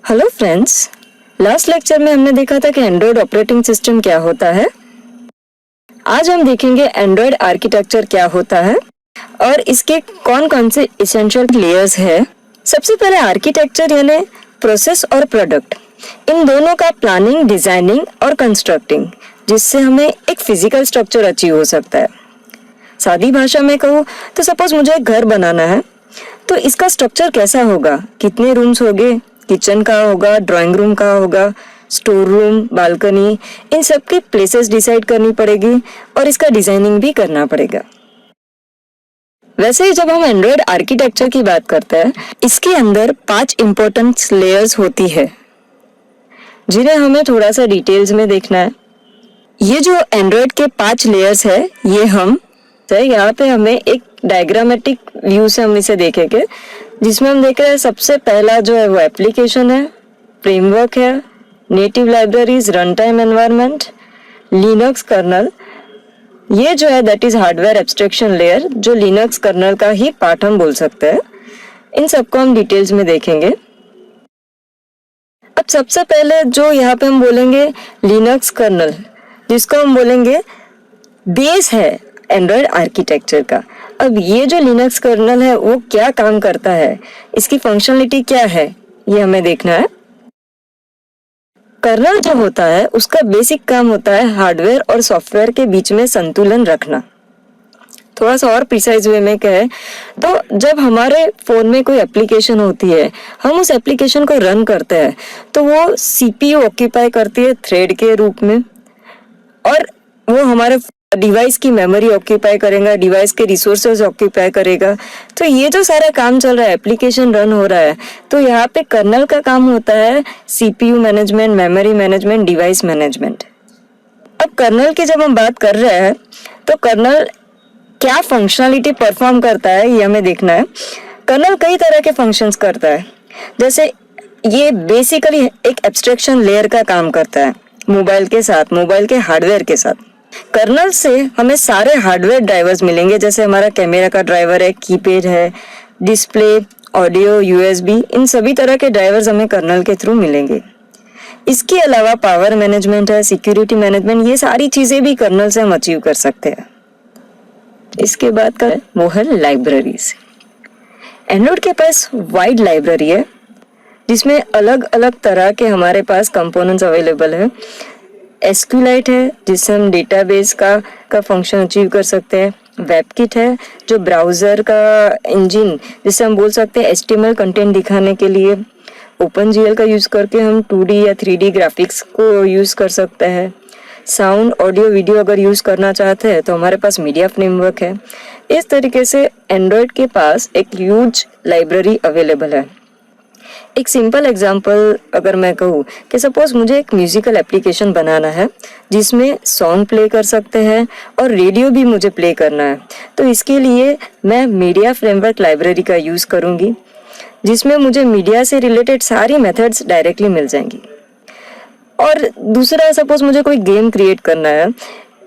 Hello friends, last lecture में हमने देखा था कि एंड्रॉयड ऑपरेटिंग सिस्टम क्या होता है। आज हम देखेंगे एंड्रॉयड आर्किटेक्चर क्या होता है और इसके कौन कौन से इसेंशियल लेयर्स है। सबसे पहले आर्किटेक्चर यानी प्रोसेस और प्रोडक्ट, इन दोनों का प्लानिंग, डिजाइनिंग और कंस्ट्रक्टिंग, जिससे हमें एक फिजिकल स्ट्रक्चर अचीव हो सकता है। सादी भाषा में कहूँ तो सपोज मुझे एक घर बनाना है, तो इसका स्ट्रक्चर कैसा होगा, कितने रूम्स होंगे, किचन का होगा, ड्राइंग रूम का होगा, स्टोर रूम, बालकनी, इन सब की प्लेसेस डिसाइड करनी पड़ेगी और इसका डिजाइनिंग भी करना पड़ेगा। वैसे ही जब हम एंड्रॉयड आर्किटेक्चर की बात करते हैं, इसके अंदर 5 इंपॉर्टेंट लेयर्स होती है जिन्हें हमें थोड़ा सा डिटेल्स में देखना है। ये जो एंड्रॉयड के 5 लेयर्स है, ये हम यहाँ पे हमें एक डायग्रामेटिक व्यू से हम इसे देखेंगे, जिसमें हम देख रहे हैं सबसे पहला जो है वो एप्लीकेशन है, फ्रेमवर्क है, native libraries, run time environment, Linux kernel. ये जो है that is hardware abstraction layer, जो लिनक्स कर्नल का ही पार्ट हम बोल सकते हैं। इन सबको हम डिटेल्स में देखेंगे। अब सबसे पहले जो यहाँ पे हम बोलेंगे लिनक्स कर्नल, जिसको हम बोलेंगे बेस है एंड्रॉयड आर्किटेक्चर का। अब ये जो लिनक्स कर्नल है वो क्या काम करता है, इसकी फंक्शनलिटी क्या है, ये हमें देखना है। कर्नल जो होता है उसका बेसिक काम होता है हार्डवेयर और सॉफ्टवेयर के बीच में संतुलन रखना। थोड़ा सा और प्रिसाइज वे में कहे तो जब हमारे फोन में कोई एप्लीकेशन होती है, हम उस एप्लीकेशन को रन करते हैं तो वो सीपीयू ऑक्यूपाई करती है थ्रेड के रूप में, और वो हमारे डिवाइस की मेमोरी ऑक्यूपाई करेगा, डिवाइस के रिसोर्सेज ऑक्यूपाई करेगा। तो ये जो सारा काम चल रहा है, एप्लीकेशन रन हो रहा है, तो यहाँ पे कर्नल का काम होता है CPU management, memory management, device management. अब कर्नल की जब हम बात कर रहे हैं तो कर्नल क्या फंक्शनलिटी परफॉर्म करता है ये हमें देखना है। कर्नल कई तरह के फंक्शंस करता है, जैसे ये बेसिकली एक एब्स्ट्रैक्शन लेयर का काम करता है मोबाइल के साथ, मोबाइल के हार्डवेयर के साथ। कर्नल से हमें सारे हार्डवेयर ड्राइवर्स मिलेंगे, जैसे हमारा कैमरा का ड्राइवर है, कीपैड है, डिस्प्ले, ऑडियो, यूएसबी, इन सभी तरह के ड्राइवर्स हमें कर्नल के थ्रू मिलेंगे। इसके अलावा पावर मैनेजमेंट है, सिक्योरिटी मैनेजमेंट, ये सारी चीजें भी कर्नल से हम अचीव कर सकते हैं। इसके बाद का वो है लाइब्रेरीज। एंड्रॉइड के पास वाइड लाइब्रेरी है जिसमें अलग अलग तरह के हमारे पास कंपोनेंट्स अवेलेबल है। एसक्यूलाइट है जिससे हम डेटाबेस का फंक्शन अचीव कर सकते हैं। वेबकिट है जो ब्राउजर का इंजन, जिससे हम बोल सकते हैं एचटीएमएल कंटेंट दिखाने के लिए। ओपनजीएल का यूज करके हम 2D या 3D ग्राफिक्स को यूज कर सकते हैं। साउंड, ऑडियो, वीडियो अगर यूज करना चाहते हैं तो हमारे पास मीडिया फ्रेमवर्क है। इस तरीके से एंड्रॉयड के पास एक ह्यूज लाइब्रेरी अवेलेबल है। एक सिंपल एग्जांपल अगर मैं कहूँ कि सपोज मुझे एक म्यूजिकल एप्लीकेशन बनाना है जिसमें सॉन्ग प्ले कर सकते हैं और रेडियो भी मुझे प्ले करना है, तो इसके लिए मैं मीडिया फ्रेमवर्क लाइब्रेरी का यूज़ करूँगी, जिसमें मुझे मीडिया से रिलेटेड सारी मेथड्स डायरेक्टली मिल जाएंगी। और दूसरा, सपोज मुझे कोई गेम क्रिएट करना है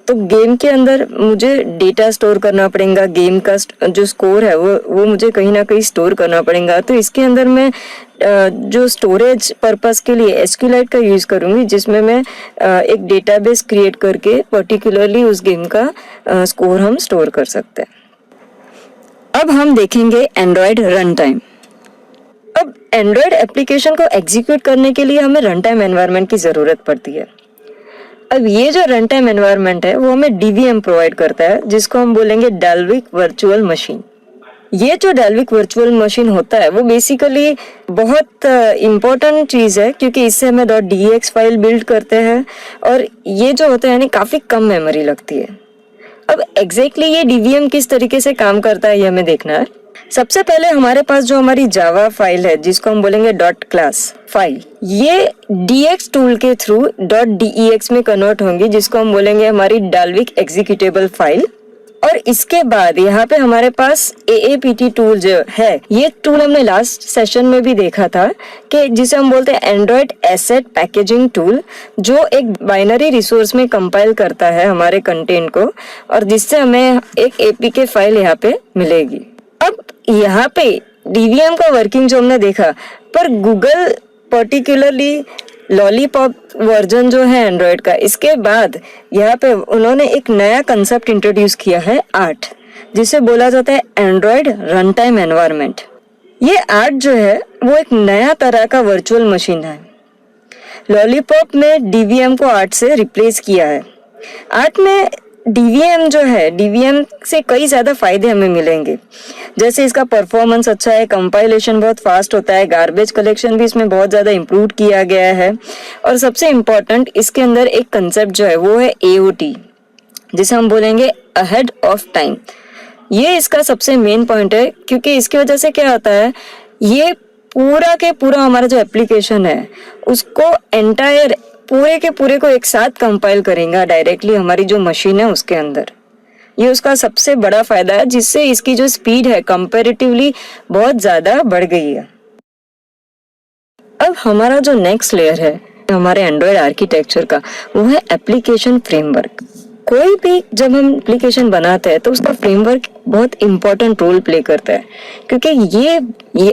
तो गेम के अंदर मुझे डेटा स्टोर करना पड़ेगा, गेम का जो स्कोर है वो मुझे कहीं ना कहीं स्टोर करना पड़ेगा। तो इसके अंदर मैं जो स्टोरेज पर्पस के लिए एसक्यूलाइट का यूज़ करूँगी, जिसमें मैं एक डेटाबेस क्रिएट करके पर्टिकुलरली उस गेम का स्कोर हम स्टोर कर सकते हैं। अब हम देखेंगे एंड्रॉयड रन टाइम। अब एंड्रॉयड एप्लीकेशन को एग्जीक्यूट करने के लिए हमें रन टाइम एनवायरनमेंट की ज़रूरत पड़ती है। अब ये जो रन टाइम एनवायरनमेंट है वो हमें डीवीएम प्रोवाइड करता है, जिसको हम बोलेंगे डाल्विक वर्चुअल मशीन। ये जो डाल्विक वर्चुअल मशीन होता है वो बेसिकली बहुत इम्पोर्टेंट चीज़ है, क्योंकि इससे हमें .dex फाइल बिल्ड करते हैं और ये जो होता है यानी काफ़ी कम मेमोरी लगती है। अब एग्जैक्टली ये डीवीएम किस तरीके से काम करता है ये हमें देखना है। सबसे पहले हमारे पास जो हमारी जावा फाइल है, जिसको हम बोलेंगे डॉट क्लास फाइल, ये dx टूल के थ्रू .dex में कन्वर्ट होंगी, जिसको हम बोलेंगे हमारी डाल्विक एग्जीक्यूटेबल फाइल। और इसके बाद यहाँ पे हमारे पास AAPT टूल जो है, ये टूल हमने लास्ट सेशन में भी देखा था कि जिसे हम बोलते हैं एंड्रॉयड एसेट पैकेजिंग टूल, जो एक बाइनरी रिसोर्स में कंपाइल करता है हमारे कंटेंट को और जिससे हमें एक APK फाइल यहाँ पे मिलेगी। अब यहाँ पे डीवीएम का वर्किंग जो हमने देखा, पर गूगल पर्टिकुलरली लॉलीपॉप वर्जन जो है एंड्रॉयड का, इसके बाद यहाँ पे उन्होंने एक नया कंसेप्ट इंट्रोड्यूस किया है आर्ट, जिसे बोला जाता है एंड्रॉयड रन टाइम एनवायरनमेंट। ये आर्ट जो है वो एक नया तरह का वर्चुअल मशीन है। लॉलीपॉप में डीवीएम को आर्ट से रिप्लेस किया है। आर्ट में डीवीएम जो है, डीवीएम से कई ज़्यादा फायदे हमें मिलेंगे, जैसे इसका परफॉर्मेंस अच्छा है, कंपाइलेशन बहुत फास्ट होता है, गार्बेज कलेक्शन भी इसमें बहुत ज़्यादा इम्प्रूव किया गया है, और सबसे इम्पॉर्टेंट इसके अंदर एक कंसेप्ट जो है वो है एओटी, जिसे हम बोलेंगे अहेड ऑफ टाइम। ये इसका सबसे मेन पॉइंट है, क्योंकि इसकी वजह से क्या होता है, ये पूरा के पूरा हमारा जो एप्लीकेशन है उसको एंटायर पूरे के पूरे को एक साथ कंपाइल करेगा डायरेक्टली हमारी जो मशीन है उसके अंदर। ये उसका सबसे बड़ा फायदा है, जिससे इसकी जो स्पीड है कंपैरेटिवली बहुत ज्यादा बढ़ गई है। अब हमारा जो नेक्स्ट लेयर है हमारे एंड्रॉयड आर्किटेक्चर का, वो है एप्लीकेशन फ्रेमवर्क। कोई भी जब हम एप्लीकेशन बनाते हैं तो उसका फ्रेमवर्क बहुत इंपॉर्टेंट रोल प्ले करता है, क्योंकि ये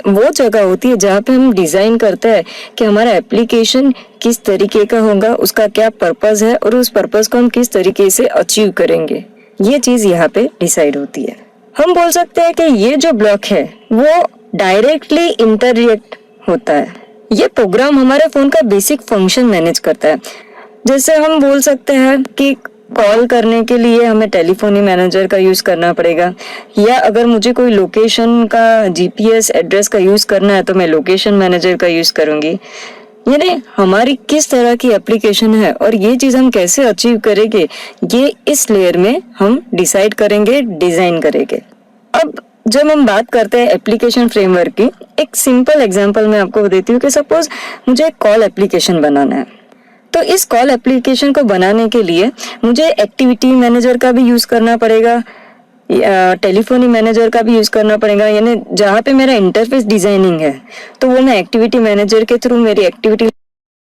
वो जगह होती है जहाँ पे हम डिजाइन करते हैं कि हमारा एप्लीकेशन किस तरीके का होगा, उसका क्या पर्पस है और उस पर्पस को हम किस तरीके से अचीव करेंगे। ये चीज यहाँ पे डिसाइड होती है। हम बोल सकते हैं कि ये जो ब्लॉक है वो डायरेक्टली इंटररिएक्ट होता है। ये प्रोग्राम हमारे फोन का बेसिक फंक्शन मैनेज करता है। जैसे हम बोल सकते हैं कि कॉल करने के लिए हमें टेलीफोनी मैनेजर का यूज करना पड़ेगा, या अगर मुझे कोई लोकेशन का जीपीएस एड्रेस का यूज करना है तो मैं लोकेशन मैनेजर का यूज करूंगी। यानी हमारी किस तरह की एप्लीकेशन है और ये चीज हम कैसे अचीव करेंगे, ये इस लेयर में हम डिसाइड करेंगे, डिजाइन करेंगे। अब जब हम बात करते हैं एप्लीकेशन फ्रेमवर्क की, एक सिंपल एग्जांपल मैं आपको देती हूँ कि सपोज मुझे एक कॉल एप्लीकेशन बनाना है, तो इस कॉल एप्लीकेशन को बनाने के लिए मुझे एक्टिविटी मैनेजर का भी यूज करना पड़ेगा, टेलीफोनी मैनेजर का भी यूज करना पड़ेगा। यानी जहाँ पे मेरा इंटरफेस डिजाइनिंग है तो वो मैं एक्टिविटी मैनेजर के थ्रू मेरी एक्टिविटी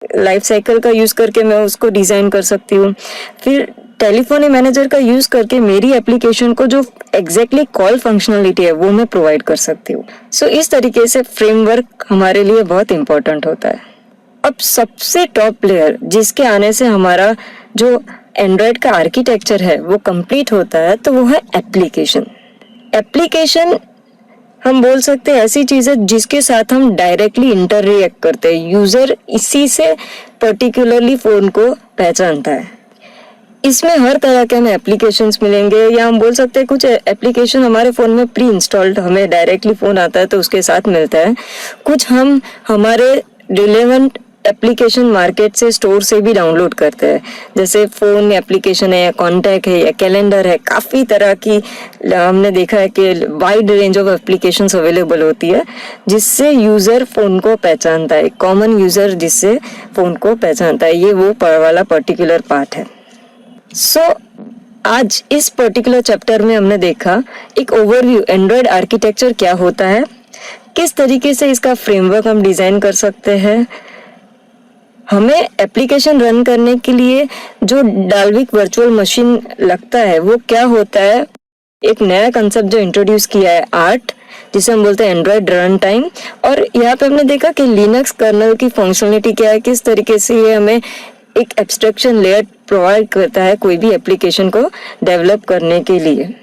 लाइफ साइकिल का यूज करके मैं उसको डिजाइन कर सकती हूँ। फिर टेलीफोनी मैनेजर का यूज करके मेरी एप्लीकेशन को जो एग्जैक्टली कॉल फंक्शनलिटी है वो मैं प्रोवाइड कर सकती हूँ। सो इस तरीके से फ्रेमवर्क हमारे लिए बहुत इंपॉर्टेंट होता है। अब सबसे टॉप लेयर जिसके आने से हमारा जो एंड्रॉयड का आर्किटेक्चर है वो कंप्लीट होता है, तो वो है एप्लीकेशन। एप्लीकेशन हम बोल सकते हैं ऐसी चीज है जिसके साथ हम डायरेक्टली इंटररिएक्ट करते हैं। यूजर इसी से पर्टिकुलरली फोन को पहचानता है। इसमें हर तरह के हमें एप्लीकेशंस मिलेंगे, या हम बोल सकते हैं कुछ एप्लीकेशन हमारे फोन में प्री इंस्टॉल्ड हमें डायरेक्टली फोन आता है तो उसके साथ मिलता है। कुछ हम हमारे रिलेवेंट एप्लीकेशन मार्केट से, स्टोर से भी डाउनलोड करते हैं, जैसे फोन एप्लीकेशन है या कॉन्टैक्ट है या कैलेंडर है। काफी तरह की हमने देखा है कि wide range of applications available होती है जिससे यूजर फोन को पहचानता है। कॉमन यूजर जिससे फोन को पहचानता है, ये वो वाला पर्टिकुलर पार्ट है। सो आज इस पर्टिकुलर चैप्टर में हमने देखा एक ओवरव्यू, एंड्रॉयड आर्किटेक्चर क्या होता है, किस तरीके से इसका फ्रेमवर्क हम डिजाइन कर सकते हैं, हमें एप्लीकेशन रन करने के लिए जो डाल्विक वर्चुअल मशीन लगता है वो क्या होता है, एक नया कंसेप्ट जो इंट्रोड्यूस किया है आर्ट, जिसे हम बोलते हैं एंड्रॉयड रन टाइम। और यहाँ पे हमने देखा कि लिनक्स कर्नल की फंक्शनलिटी क्या है, किस तरीके से ये हमें एक एब्स्ट्रैक्शन लेयर प्रोवाइड करता है कोई भी एप्लीकेशन को डेवलप करने के लिए।